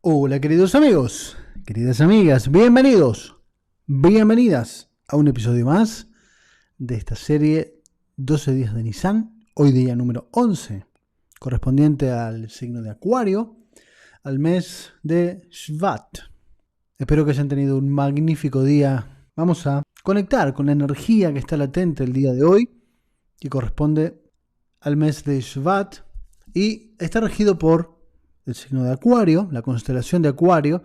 Hola queridos amigos, queridas amigas, bienvenidas a un episodio más de esta serie 12 días de Nisan, hoy día número 11, correspondiente al signo de Acuario, al mes de Shvat. Espero que hayan tenido un magnífico día. Vamos a conectar con la energía que está latente el día de hoy, que corresponde al mes de Shvat y está regido por el signo de Acuario, la constelación de Acuario,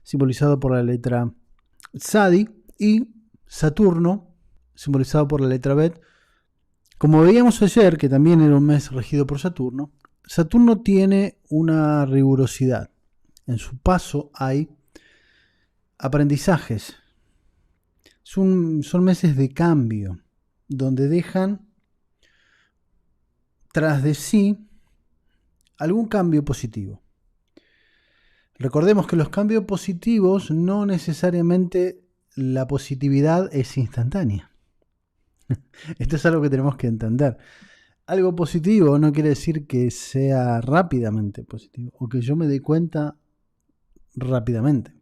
simbolizado por la letra Tzadi, y Saturno, simbolizado por la letra Bet. Como veíamos ayer, que también era un mes regido por Saturno, Saturno tiene una rigurosidad. En su paso hay aprendizajes. Son meses de cambio, donde dejan tras de sí algún cambio positivo. Recordemos que los cambios positivos no necesariamente la positividad es instantánea. Esto es algo que tenemos que entender. Algo positivo no quiere decir que sea rápidamente positivo o que yo me dé cuenta rápidamente.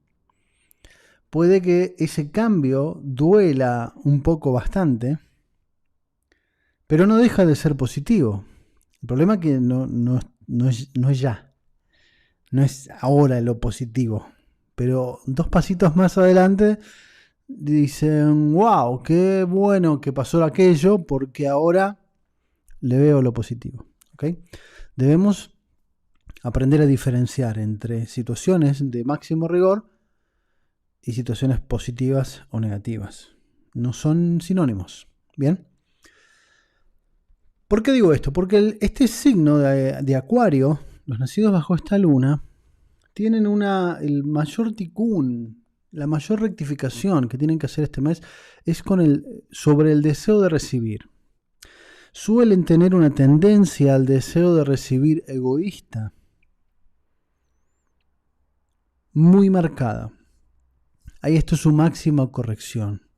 Puede que ese cambio duela un poco bastante, pero no deja de ser positivo. El problema es que no es ya. No es ahora lo positivo, pero dos pasitos más adelante dicen, wow, qué bueno que pasó aquello porque ahora le veo lo positivo. ¿Okay? Debemos aprender a diferenciar entre situaciones de máximo rigor y situaciones positivas o negativas. No son sinónimos. ¿Bien? ¿Por qué digo esto? Porque este signo de Acuario, los nacidos bajo esta luna, tienen el mayor tikkun, la mayor rectificación que tienen que hacer este mes es sobre el deseo de recibir. Suelen tener una tendencia al deseo de recibir egoísta, muy marcada. Ahí esto es su máxima corrección.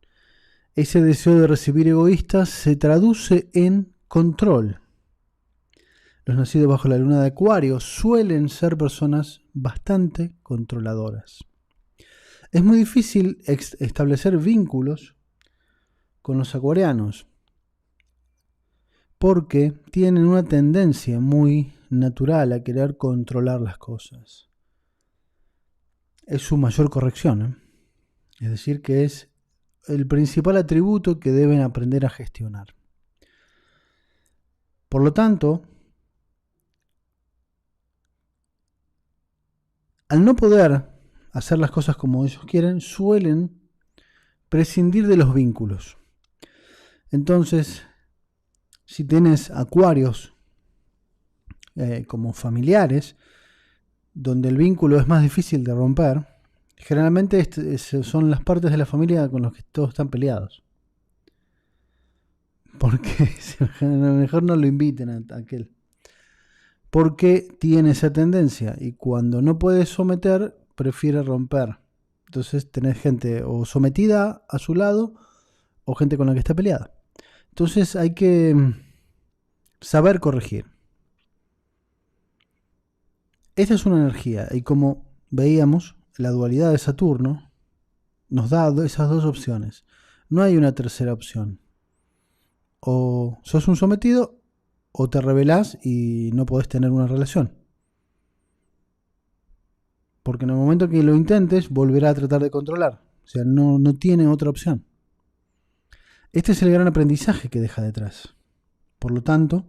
Ese deseo de recibir egoísta se traduce en control. Los nacidos bajo la luna de Acuario suelen ser personas bastante controladoras. Es muy difícil establecer vínculos con los acuarianos porque tienen una tendencia muy natural a querer controlar las cosas. Es su mayor corrección, Es decir, que es el principal atributo que deben aprender a gestionar. Por lo tanto, al no poder hacer las cosas como ellos quieren, suelen prescindir de los vínculos. Entonces, si tienes acuarios como familiares, donde el vínculo es más difícil de romper, generalmente son las partes de la familia con las que todos están peleados. Porque a lo mejor no lo inviten a aquel. Porque tiene esa tendencia y cuando no puede someter, prefiere romper. Entonces tenés gente o sometida a su lado o gente con la que está peleada. Entonces hay que saber corregir. Esta es una energía y como veíamos, la dualidad de Saturno nos da esas dos opciones. No hay una tercera opción. O sos un sometido o te rebelás y no podés tener una relación. Porque en el momento que lo intentes, volverá a tratar de controlar. O sea, no tiene otra opción. Este es el gran aprendizaje que deja detrás. Por lo tanto,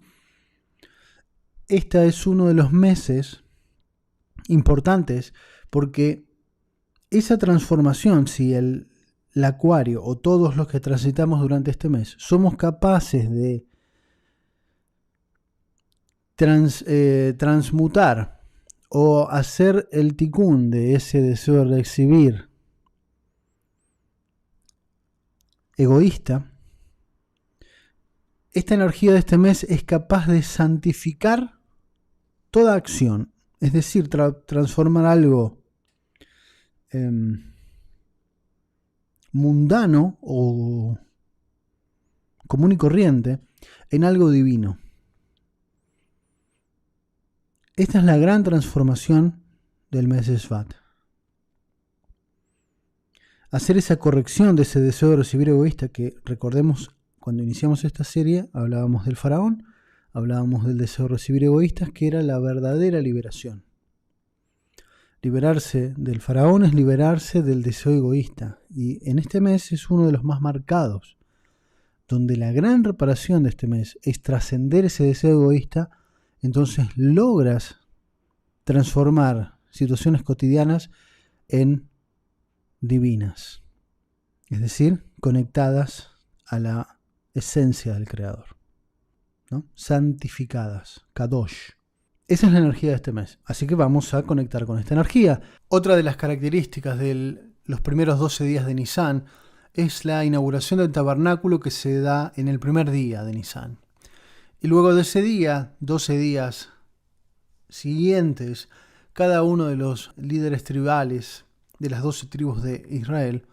este es uno de los meses importantes porque esa transformación, si el Acuario o todos los que transitamos durante este mes somos capaces de transmutar o hacer el tikkun de ese deseo de recibir egoísta, esta energía de este mes es capaz de santificar toda acción, es decir, transformar algo mundano o común y corriente en algo divino. Esta es la gran transformación del mes de Shvat. Hacer esa corrección de ese deseo de recibir egoísta que, recordemos, cuando iniciamos esta serie hablábamos del faraón, hablábamos del deseo de recibir egoístas, que era la verdadera liberación. Liberarse del faraón es liberarse del deseo egoísta, y en este mes es uno de los más marcados, donde la gran reparación de este mes es trascender ese deseo egoísta. Entonces logras transformar situaciones cotidianas en divinas, es decir, conectadas a la esencia del Creador, ¿no? Santificadas, Kadosh. Esa es la energía de este mes, así que vamos a conectar con esta energía. Otra de las características de los primeros 12 días de Nisan es la inauguración del tabernáculo, que se da en el primer día de Nisan. Y luego de ese día, 12 días siguientes, cada uno de los líderes tribales de las 12 tribus de Israel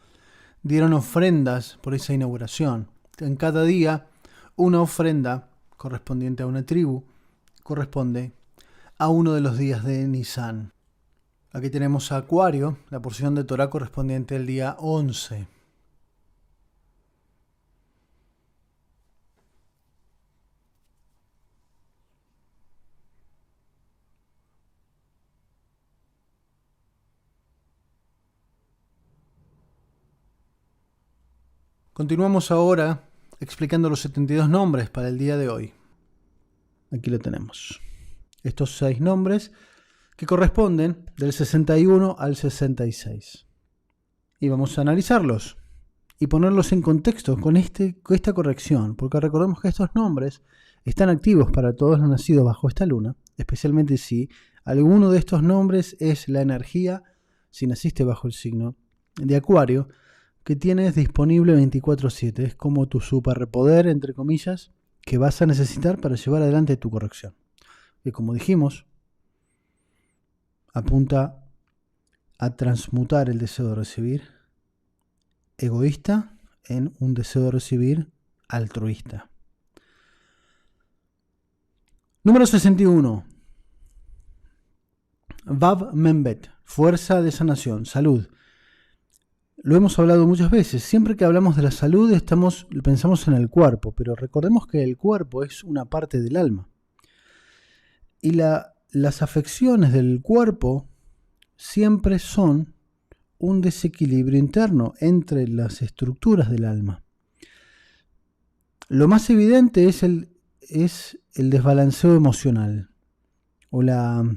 dieron ofrendas por esa inauguración. En cada día, una ofrenda correspondiente a una tribu corresponde a uno de los días de Nisan. Aquí tenemos a Acuario, la porción de Torah correspondiente al día 11. Continuamos ahora explicando los 72 nombres para el día de hoy. Aquí lo tenemos. Estos 6 nombres que corresponden del 61 al 66. Y vamos a analizarlos y ponerlos en contexto con esta corrección, porque recordemos que estos nombres están activos para todos los nacidos bajo esta luna, especialmente si alguno de estos nombres es la energía, si naciste bajo el signo de Acuario, que tienes disponible 24/7. Es como tu superpoder, entre comillas, que vas a necesitar para llevar adelante tu corrección. Y como dijimos, apunta a transmutar el deseo de recibir egoísta en un deseo de recibir altruista. Número 61. Vav Membet, fuerza de sanación, salud. Lo hemos hablado muchas veces. Siempre que hablamos de la salud pensamos en el cuerpo, pero recordemos que el cuerpo es una parte del alma. Y las afecciones del cuerpo siempre son un desequilibrio interno entre las estructuras del alma. Lo más evidente es el desbalanceo emocional o la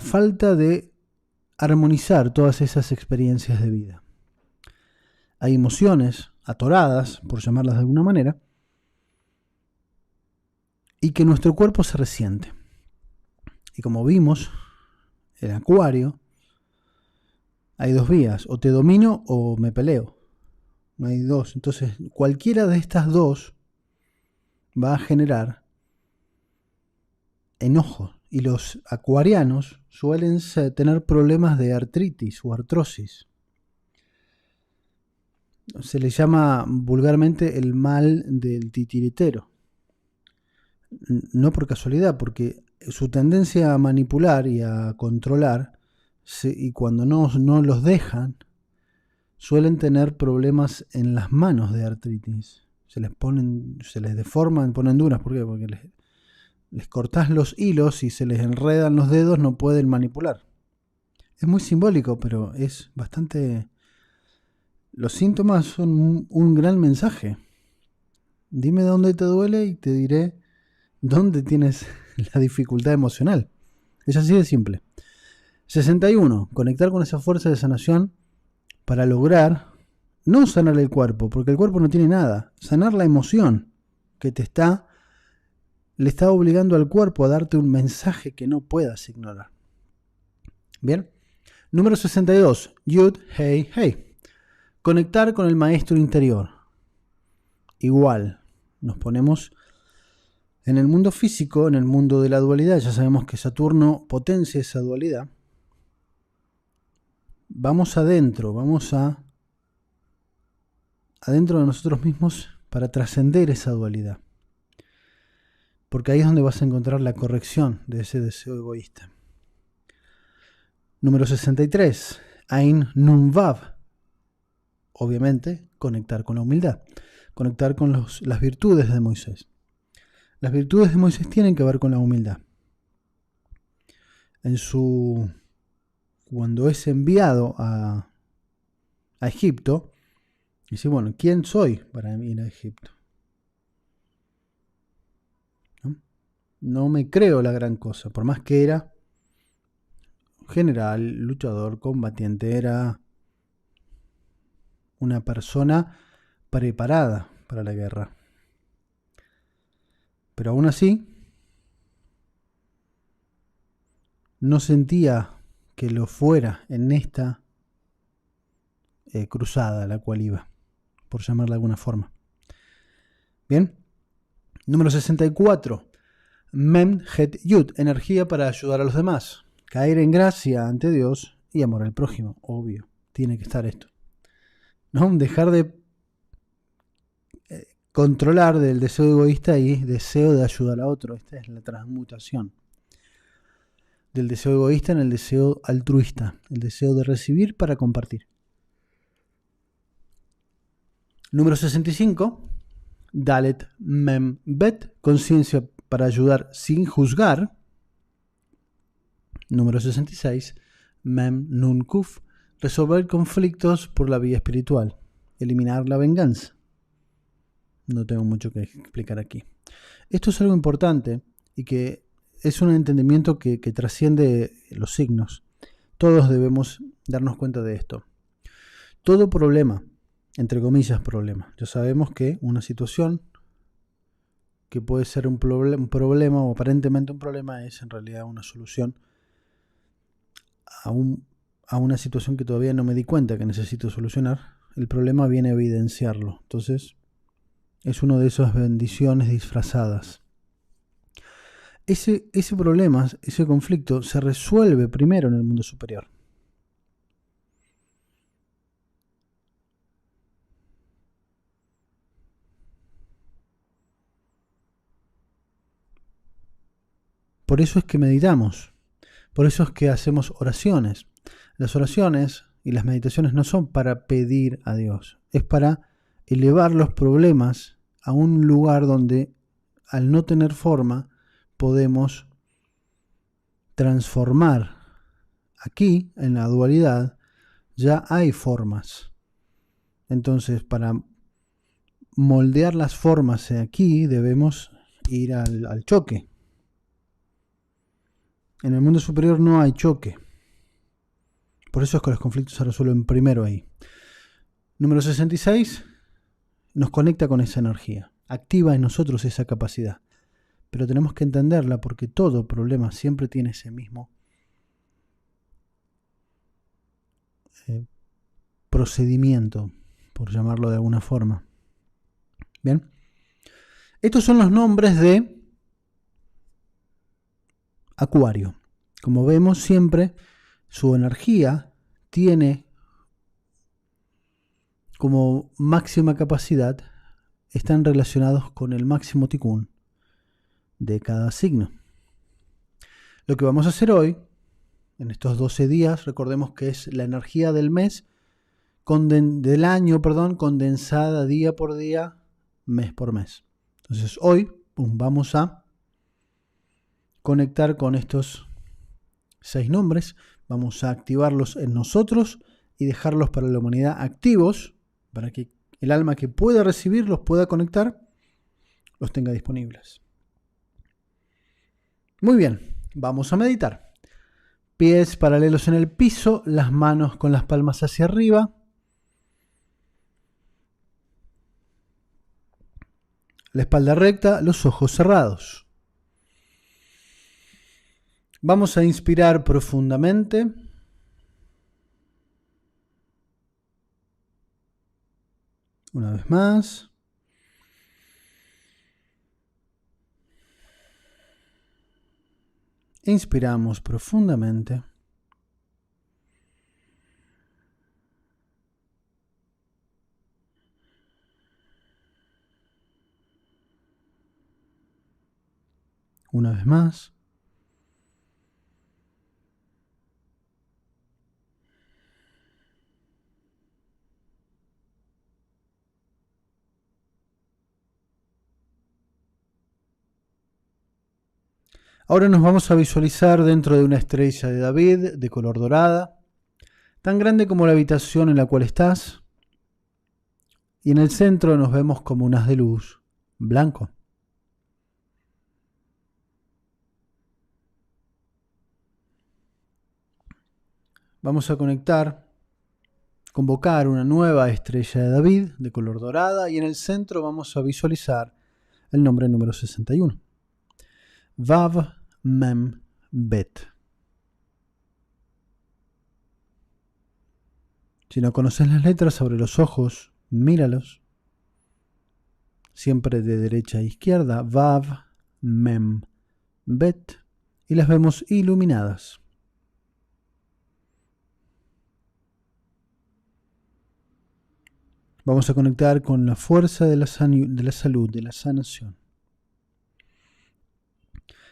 falta de armonizar todas esas experiencias de vida. Hay emociones atoradas, por llamarlas de alguna manera, y que nuestro cuerpo se resiente. Y como vimos, en Acuario, hay 2 vías, o te domino o me peleo. No hay 2. Entonces, cualquiera de estas 2 va a generar enojo. Y los acuarianos suelen tener problemas de artritis o artrosis. Se les llama vulgarmente el mal del titiritero. No por casualidad, porque su tendencia a manipular y a controlar, y cuando no los dejan, suelen tener problemas en las manos de artritis. Se les deforman, ponen duras. ¿Por qué? Porque les cortás los hilos y se les enredan los dedos, no pueden manipular. Es muy simbólico, pero es bastante... Los síntomas son un gran mensaje. Dime dónde te duele y te diré dónde tienes la dificultad emocional. Es así de simple. 61. Conectar con esa fuerza de sanación para lograr no sanar el cuerpo, porque el cuerpo no tiene nada. Sanar la emoción que le está obligando al cuerpo a darte un mensaje que no puedas ignorar. Bien. Número 62. Yud, Hei, Hei. Conectar con el maestro interior. Igual. Nos ponemos en el mundo físico, en el mundo de la dualidad. Ya sabemos que Saturno potencia esa dualidad. Vamos adentro. Adentro de nosotros mismos para trascender esa dualidad. porque ahí es donde vas a encontrar la corrección de ese deseo egoísta. Número 63. Ain Nun Vav. Obviamente, conectar con la humildad. Conectar con las virtudes de Moisés. Las virtudes de Moisés tienen que ver con la humildad. Cuando es enviado a Egipto, dice, bueno, ¿quién soy para ir a Egipto? No me creo la gran cosa, por más que era general, luchador, combatiente, era una persona preparada para la guerra. Pero aún así, no sentía que lo fuera en esta cruzada a la cual iba, por llamarla de alguna forma. Bien. Número 64. Mem Het Yud, energía para ayudar a los demás. Caer en gracia ante Dios y amor al prójimo. Obvio, tiene que estar esto. ¿No? Dejar de controlar del deseo egoísta y deseo de ayudar a otro. Esta es la transmutación del deseo egoísta en el deseo altruista, el deseo de recibir para compartir. Número 65. Dalet Mem Bet, conciencia para ayudar sin juzgar. Número 66. Mem Nun Kuf, resolver conflictos por la vía espiritual, eliminar la venganza. No tengo mucho que explicar aquí. Esto es algo importante y que es un entendimiento que trasciende los signos. Todos debemos darnos cuenta de esto. Todo problema, entre comillas problema, ya sabemos que una situación que puede ser un problema o aparentemente un problema es en realidad una solución a una situación que todavía no me di cuenta que necesito solucionar. El problema viene a evidenciarlo. Entonces, es una de esas bendiciones disfrazadas. Ese problema, ese conflicto, se resuelve primero en el mundo superior. Por eso es que meditamos. Por eso es que hacemos oraciones. Las oraciones y las meditaciones no son para pedir a Dios. Es para elevar los problemas a un lugar donde, al no tener forma, podemos transformar. Aquí, en la dualidad, ya hay formas. Entonces, para moldear las formas aquí, debemos ir al choque. En el mundo superior no hay choque. Por eso es que los conflictos se resuelven primero ahí. Número 66. Nos conecta con esa energía. Activa en nosotros esa capacidad. Pero tenemos que entenderla porque todo problema siempre tiene ese mismo procedimiento, por llamarlo de alguna forma. Bien. Estos son los nombres de Acuario. Como vemos siempre, su energía tiene como máxima capacidad, están relacionados con el máximo tikkun de cada signo. Lo que vamos a hacer hoy, en estos 12 días, recordemos que es la energía del mes, del año, condensada día por día, mes por mes. Entonces hoy vamos a conectar con estos 6 nombres, vamos a activarlos en nosotros y dejarlos para la humanidad activos, para que el alma que pueda recibirlos, pueda conectar, los tenga disponibles. Muy bien, vamos a meditar. Pies paralelos en el piso, las manos con las palmas hacia arriba. La espalda recta, los ojos cerrados. Vamos a inspirar profundamente. Una vez más. Inspiramos profundamente. una vez más. Ahora nos vamos a visualizar dentro de una estrella de David de color dorada, tan grande como la habitación en la cual estás, y en el centro nos vemos como un haz de luz blanco. Vamos a convocar una nueva estrella de David de color dorada, y en el centro vamos a visualizar el nombre número 61. Vav Mem Bet. Si no conoces las letras, abre los ojos, míralos. Siempre de derecha a izquierda, Vav Mem Bet, y las vemos iluminadas. Vamos a conectar con la fuerza de la salud, de la sanación.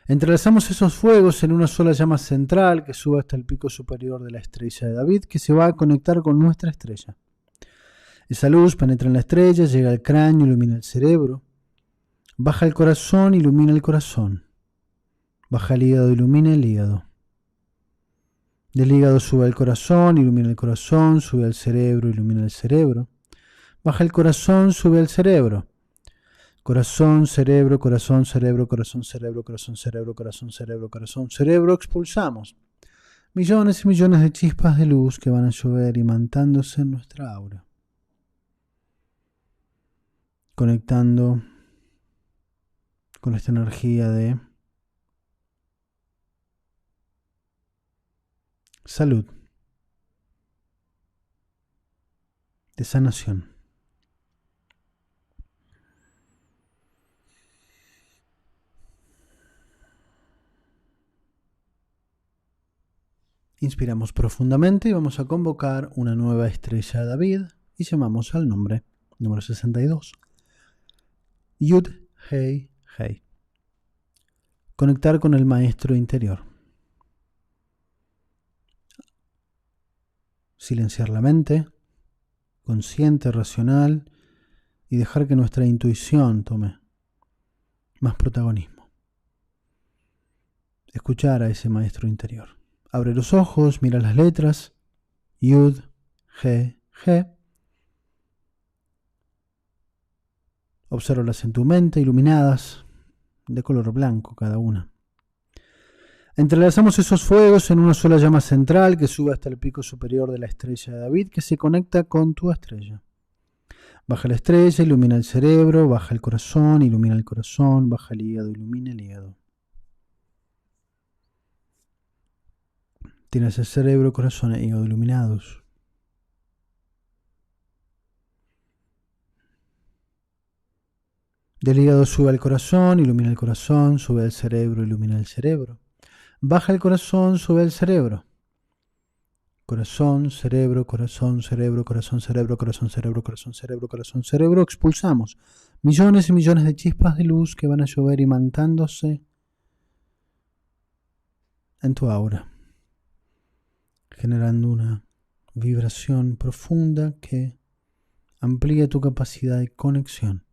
Entrelazamos esos fuegos en una sola llama central que sube hasta el pico superior de la estrella de David, que se va a conectar con nuestra estrella. Esa luz penetra en la estrella, llega al cráneo, ilumina el cerebro, baja al corazón, ilumina el corazón, baja al hígado, ilumina el hígado. Del hígado sube al corazón, ilumina el corazón, sube al cerebro, ilumina el cerebro. Baja el corazón, sube al cerebro. Corazón, cerebro, corazón, cerebro, corazón, cerebro, corazón, cerebro, corazón, cerebro, corazón, cerebro. Expulsamos millones y millones de chispas de luz que van a llover imantándose en nuestra aura. Conectando con esta energía de salud, de sanación. Inspiramos profundamente y vamos a convocar una nueva estrella de David y llamamos al nombre número 62. Yud Hei Hei. Conectar con el maestro interior. Silenciar la mente, consciente, racional, y dejar que nuestra intuición tome más protagonismo. Escuchar a ese maestro interior. Abre los ojos, mira las letras, Yud, He, He. Obsérvalas en tu mente, iluminadas, de color blanco cada una. Entrelazamos esos fuegos en una sola llama central que sube hasta el pico superior de la estrella de David, que se conecta con tu estrella. Baja la estrella, ilumina el cerebro, baja el corazón, ilumina el corazón, baja el hígado, ilumina el hígado. Tienes el cerebro, corazón e hígado iluminados. Del hígado sube al corazón, ilumina el corazón, sube al cerebro, ilumina el cerebro. Baja el corazón, sube al cerebro. Corazón, cerebro, corazón, cerebro, corazón, cerebro, corazón, cerebro, corazón, cerebro, corazón, cerebro. Expulsamos millones y millones de chispas de luz que van a llover imantándose en tu aura, generando una vibración profunda que amplía tu capacidad de conexión,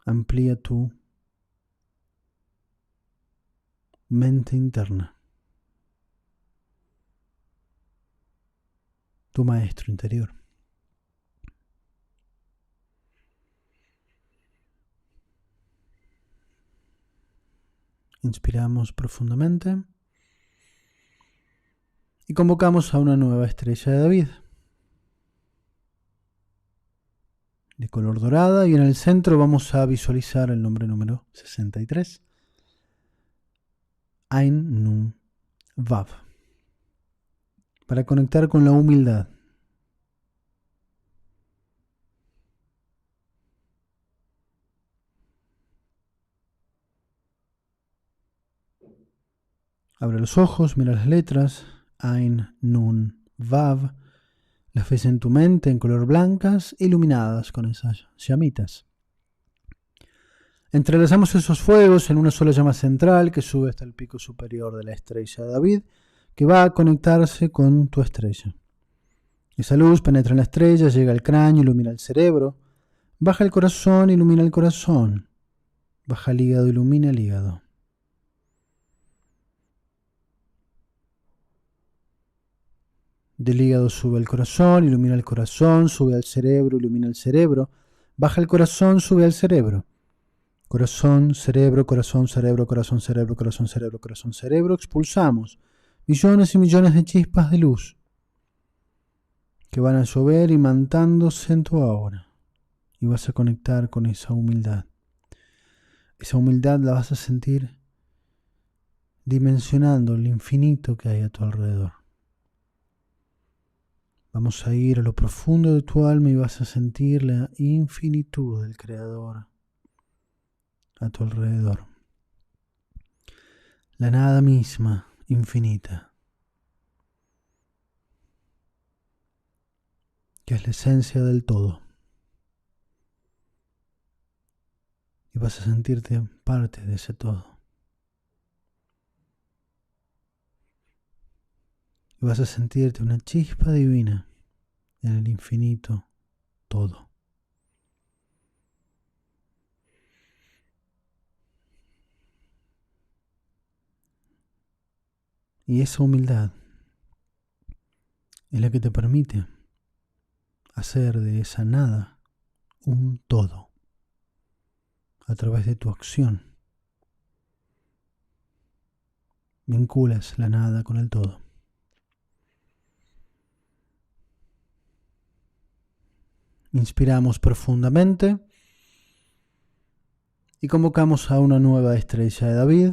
amplía tu mente interna, tu maestro interior. Inspiramos profundamente y convocamos a una nueva estrella de David, de color dorada, y en el centro vamos a visualizar el nombre número 63, Ain Nun Vav, para conectar con la humildad. Abre los ojos, mira las letras, Ain Nun Vav, las ves en tu mente en color blancas, iluminadas con esas llamitas. Entrelazamos esos fuegos en una sola llama central que sube hasta el pico superior de la estrella de David, que va a conectarse con tu estrella. Esa luz penetra en la estrella, llega al cráneo, ilumina el cerebro, baja el corazón, ilumina el corazón, baja el hígado, ilumina el hígado. Del hígado sube al corazón, ilumina el corazón, sube al cerebro, ilumina el cerebro, baja el corazón, sube al cerebro. Corazón, cerebro, corazón, cerebro, corazón, cerebro, corazón, cerebro, corazón, cerebro. Expulsamos millones y millones de chispas de luz que van a llover imantándose en tu aura. Y vas a conectar con esa humildad. Esa humildad la vas a sentir dimensionando el infinito que hay a tu alrededor. Vamos a ir a lo profundo de tu alma y vas a sentir la infinitud del Creador a tu alrededor. La nada misma, infinita, que es la esencia del todo. Y vas a sentirte parte de ese todo. Y vas a sentirte una chispa divina en el infinito todo. Y esa humildad es la que te permite hacer de esa nada un todo a través de tu acción. Vinculas la nada con el todo. Inspiramos profundamente y convocamos a una nueva estrella de David.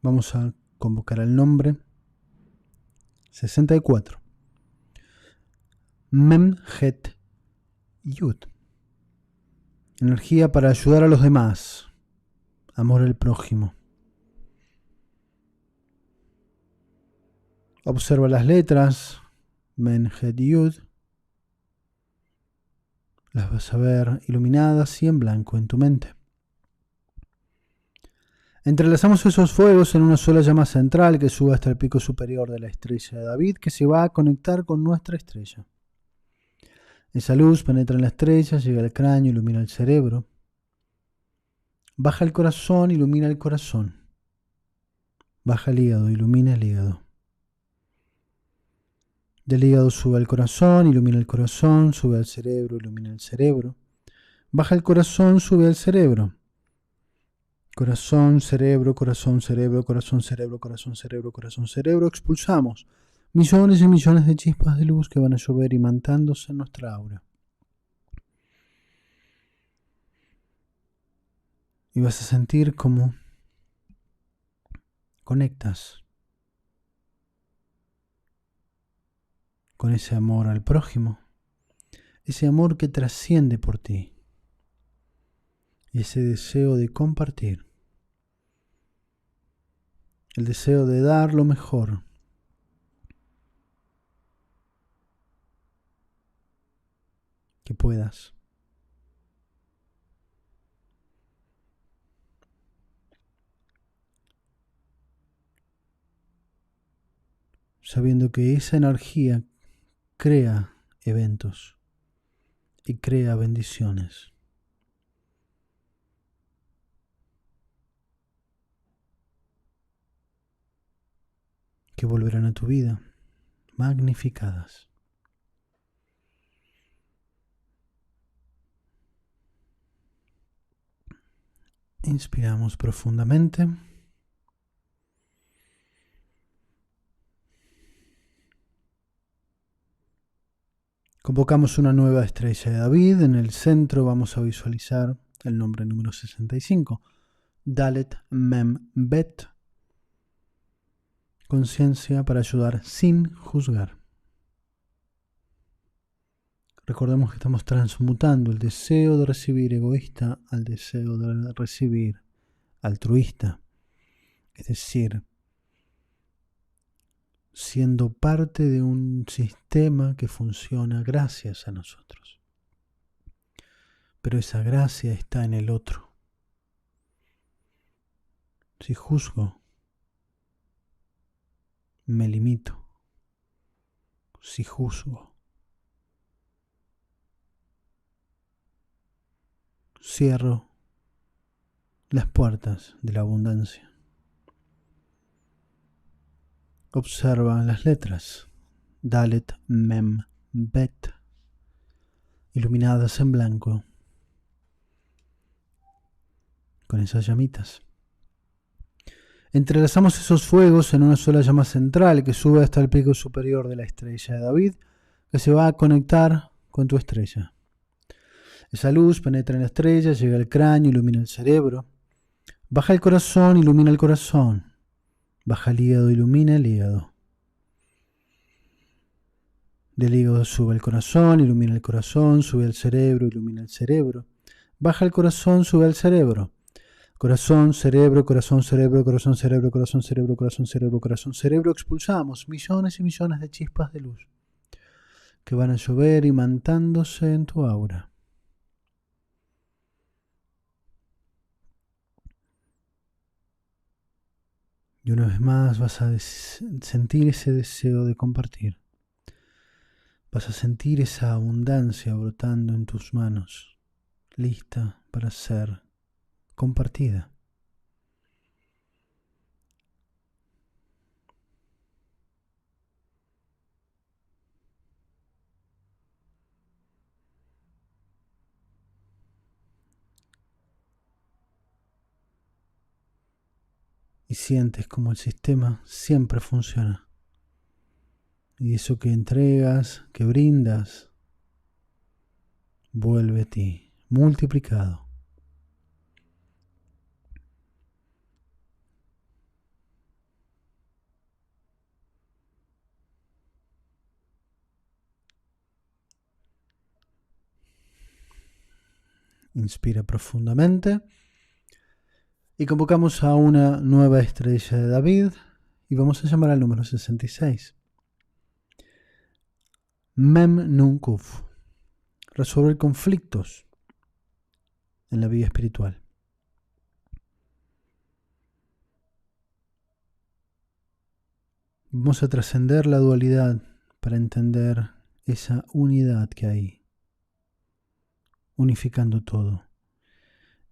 Vamos a convocar al nombre 64. Memhet Yud. Energía para ayudar a los demás. Amor al prójimo. Observa las letras. Memhet Yud. Las vas a ver iluminadas y en blanco en tu mente. Entrelazamos esos fuegos en una sola llama central que sube hasta el pico superior de la estrella de David, que se va a conectar con nuestra estrella. Esa luz penetra en la estrella, llega al cráneo, ilumina el cerebro. Baja el corazón, ilumina el corazón. Baja el hígado, ilumina el hígado. Del hígado sube al corazón, ilumina el corazón, sube al cerebro, ilumina el cerebro. Baja el corazón, sube al cerebro. Corazón, cerebro, corazón, cerebro, corazón, cerebro, corazón, cerebro, corazón, cerebro. Expulsamos millones y millones de chispas de luz que van a llover imantándose en nuestra aura. Y vas a sentir cómo conectas con ese amor al prójimo, ese amor que trasciende por ti, y ese deseo de compartir, el deseo de dar lo mejor, que puedas. Sabiendo que esa energía crea eventos y crea bendiciones. Que volverán a tu vida magnificadas. Inspiramos profundamente. Convocamos una nueva estrella de David. En el centro vamos a visualizar el nombre número 65. Dalet Mem Bet. Conciencia para ayudar sin juzgar. Recordemos que estamos transmutando el deseo de recibir egoísta al deseo de recibir altruista. Es decir, siendo parte de un sistema que funciona gracias a nosotros. pero esa gracia está en el otro. Si juzgo, me limito. Si juzgo, cierro las puertas de la abundancia. Observa las letras Dalet, Mem, Bet, iluminadas en blanco, con esas llamitas. Entrelazamos esos fuegos en una sola llama central que sube hasta el pico superior de la estrella de David, que se va a conectar con tu estrella. Esa luz penetra en la estrella, llega al cráneo, ilumina el cerebro, baja el corazón, ilumina el corazón, baja el hígado, ilumina el hígado. Del hígado sube el corazón, ilumina el corazón, sube al cerebro, ilumina el cerebro. Baja el corazón, sube al cerebro. Corazón, cerebro, corazón, cerebro, corazón, cerebro, corazón, cerebro, corazón, cerebro, corazón, cerebro. Expulsamos millones y millones de chispas de luz que van a llover imantándose en tu aura. Y una vez más vas a sentir ese deseo de compartir. Vas a sentir esa abundancia brotando en tus manos, lista para ser compartida. Y sientes como el sistema siempre funciona. Y eso que entregas, que brindas, vuelve a ti, multiplicado. Inspira profundamente. Y convocamos a una nueva estrella de David. Y vamos a llamar al número 66. Mem Nun Kuf. Resolver conflictos en la vida espiritual. Vamos a trascender la dualidad para entender esa unidad que hay, unificando todo.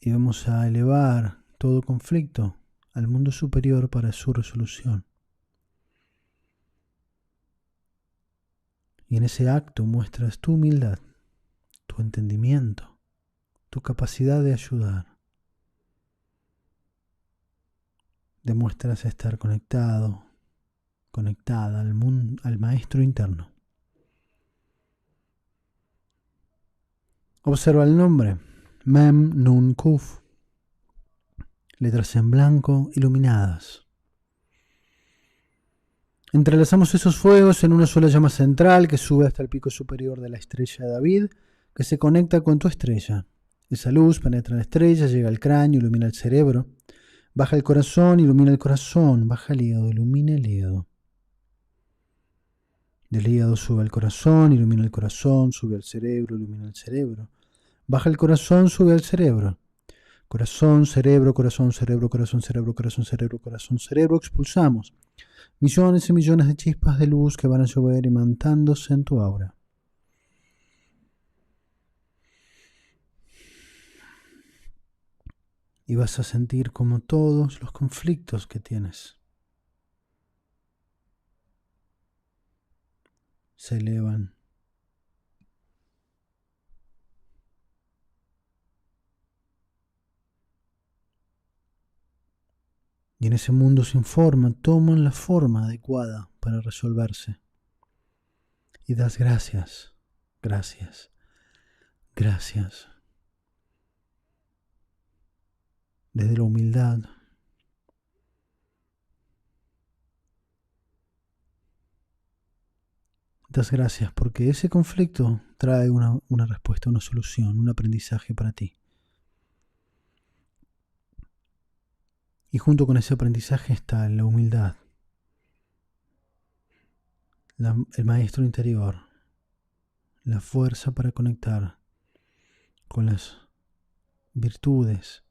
Y vamos a elevar todo conflicto al mundo superior para su resolución. Y en ese acto muestras tu humildad, tu entendimiento, tu capacidad de ayudar. Demuestras estar conectado, conectada al mundo, al maestro interno. Observa el nombre, Mem Nun Kuf. Letras en blanco iluminadas. Entrelazamos esos fuegos en una sola llama central que sube hasta el pico superior de la estrella de David, que se conecta con tu estrella. Esa luz penetra en la estrella, llega al cráneo, ilumina el cerebro, baja el corazón, ilumina el corazón, baja el hígado, ilumina el hígado. Del hígado sube al corazón, ilumina el corazón, sube al cerebro, ilumina el cerebro. Baja el corazón, sube al cerebro. Corazón, cerebro, corazón, cerebro, corazón, cerebro, corazón, cerebro, corazón, cerebro. Expulsamos millones y millones de chispas de luz que van a llover imantándose en tu aura. Y vas a sentir como todos los conflictos que tienes se elevan. Y en ese mundo sin forma toman la forma adecuada para resolverse. Y das gracias, gracias, gracias. Desde la humildad. Das gracias porque ese conflicto trae una respuesta, una solución, un aprendizaje para ti. Y junto con ese aprendizaje está la humildad, el maestro interior, la fuerza para conectar con las virtudes,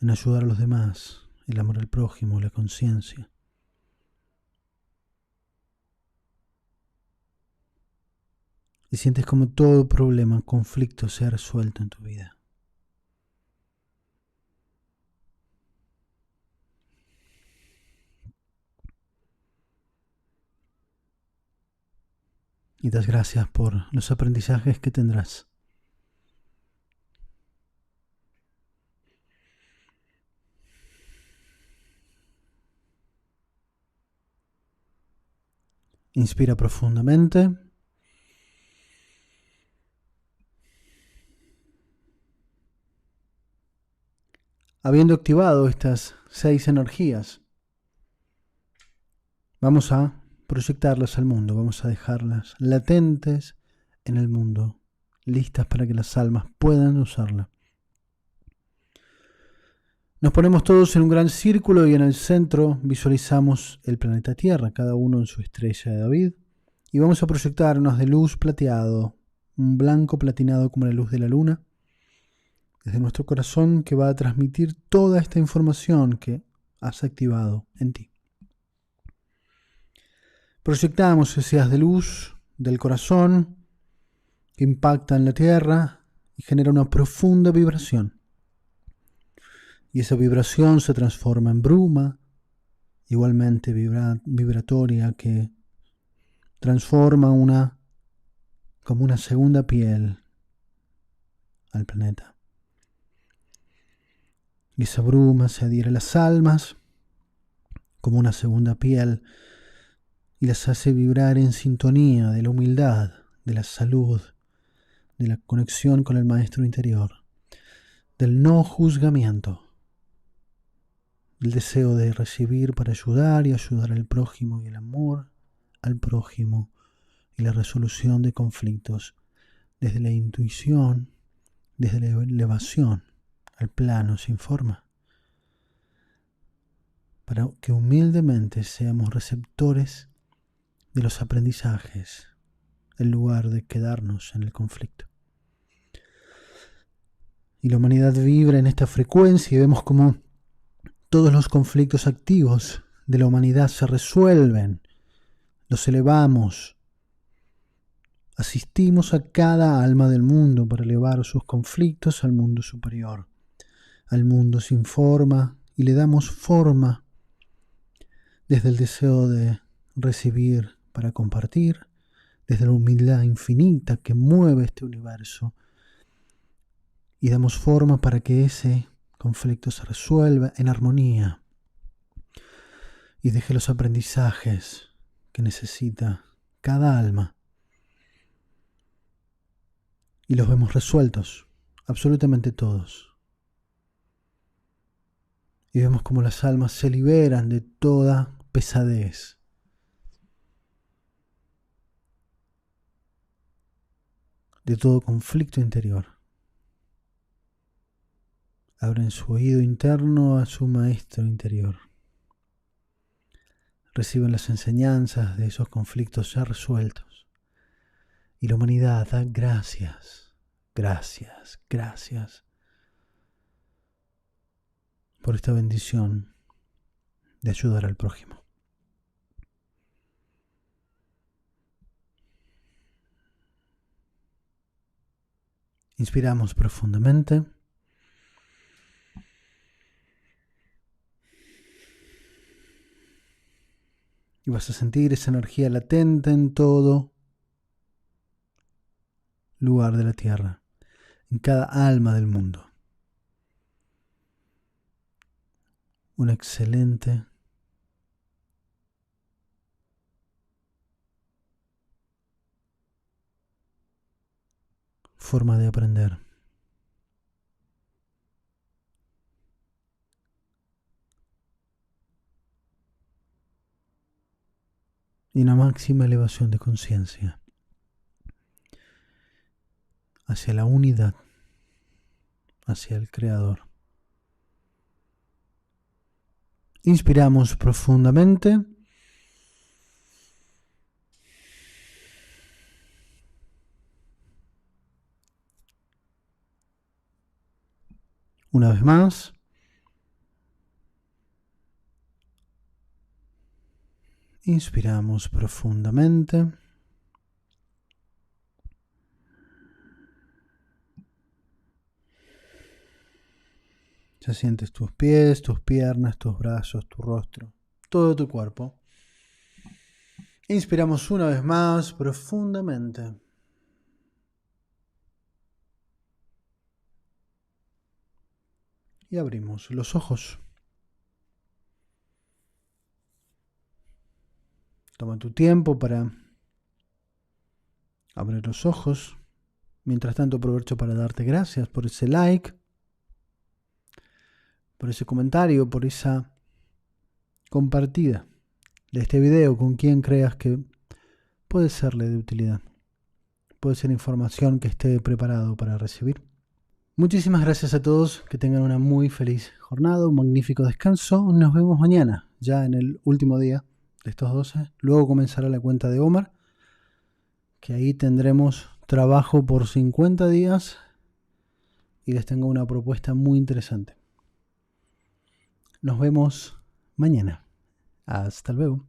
en ayudar a los demás, el amor al prójimo, la conciencia. Y sientes como todo problema, conflicto se ha resuelto en tu vida. Y das gracias por los aprendizajes que tendrás. Inspira profundamente. Habiendo activado estas 6 energías, vamos a proyectarlas al mundo, vamos a dejarlas latentes en el mundo, listas para que las almas puedan usarla. Nos ponemos todos en un gran círculo y en el centro visualizamos el planeta Tierra, cada uno en su estrella de David, y vamos a proyectar unas de luz plateado, un blanco platinado como la luz de la luna, desde nuestro corazón, que va a transmitir toda esta información que has activado en ti. Proyectamos ese haz de luz del corazón que impacta en la tierra y genera una profunda vibración. Y esa vibración se transforma en bruma, igualmente vibratoria, que transforma como una segunda piel al planeta. Y esa bruma se adhiere a las almas como una segunda piel y las hace vibrar en sintonía de la humildad, de la salud, de la conexión con el maestro interior, del no juzgamiento, del deseo de recibir para ayudar y ayudar al prójimo, y el amor al prójimo y la resolución de conflictos desde la intuición, desde la elevación al plano sin forma, para que humildemente seamos receptores de los aprendizajes en lugar de quedarnos en el conflicto. Y la humanidad vibra en esta frecuencia y vemos como todos los conflictos activos de la humanidad se resuelven, los elevamos, asistimos a cada alma del mundo para elevar sus conflictos al mundo superior, al mundo sin forma, y le damos forma desde el deseo de recibir para compartir, desde la humildad infinita que mueve este universo, y damos forma para que ese conflicto se resuelva en armonía y deje los aprendizajes que necesita cada alma, y los vemos resueltos, absolutamente todos. Y vemos como las almas se liberan de toda pesadez. De todo conflicto interior. Abren su oído interno a su maestro interior. Reciben las enseñanzas de esos conflictos ya resueltos. Y la humanidad da gracias, gracias, gracias por esta bendición de ayudar al prójimo. Inspiramos profundamente. Y vas a sentir esa energía latente en todo lugar de la tierra, en cada alma del mundo. Una excelente forma de aprender. Y una máxima elevación de conciencia hacia la unidad, hacia el Creador. Inspiramos profundamente. Una vez más. Inspiramos profundamente. Ya sientes tus pies, tus piernas, tus brazos, tu rostro, todo tu cuerpo. Inspiramos una vez más profundamente. Y abrimos los ojos. Toma tu tiempo para abrir los ojos. Mientras tanto, aprovecho para darte gracias por ese like, por ese comentario, por esa compartida de este video con quien creas que puede serle de utilidad. Puede ser información que esté preparado para recibir. Muchísimas gracias a todos, que tengan una muy feliz jornada, un magnífico descanso. Nos vemos mañana, ya en el último día de estos 12. Luego comenzará la cuenta de Omar, que ahí tendremos trabajo por 50 días y les tengo una propuesta muy interesante. Nos vemos mañana. Hasta luego.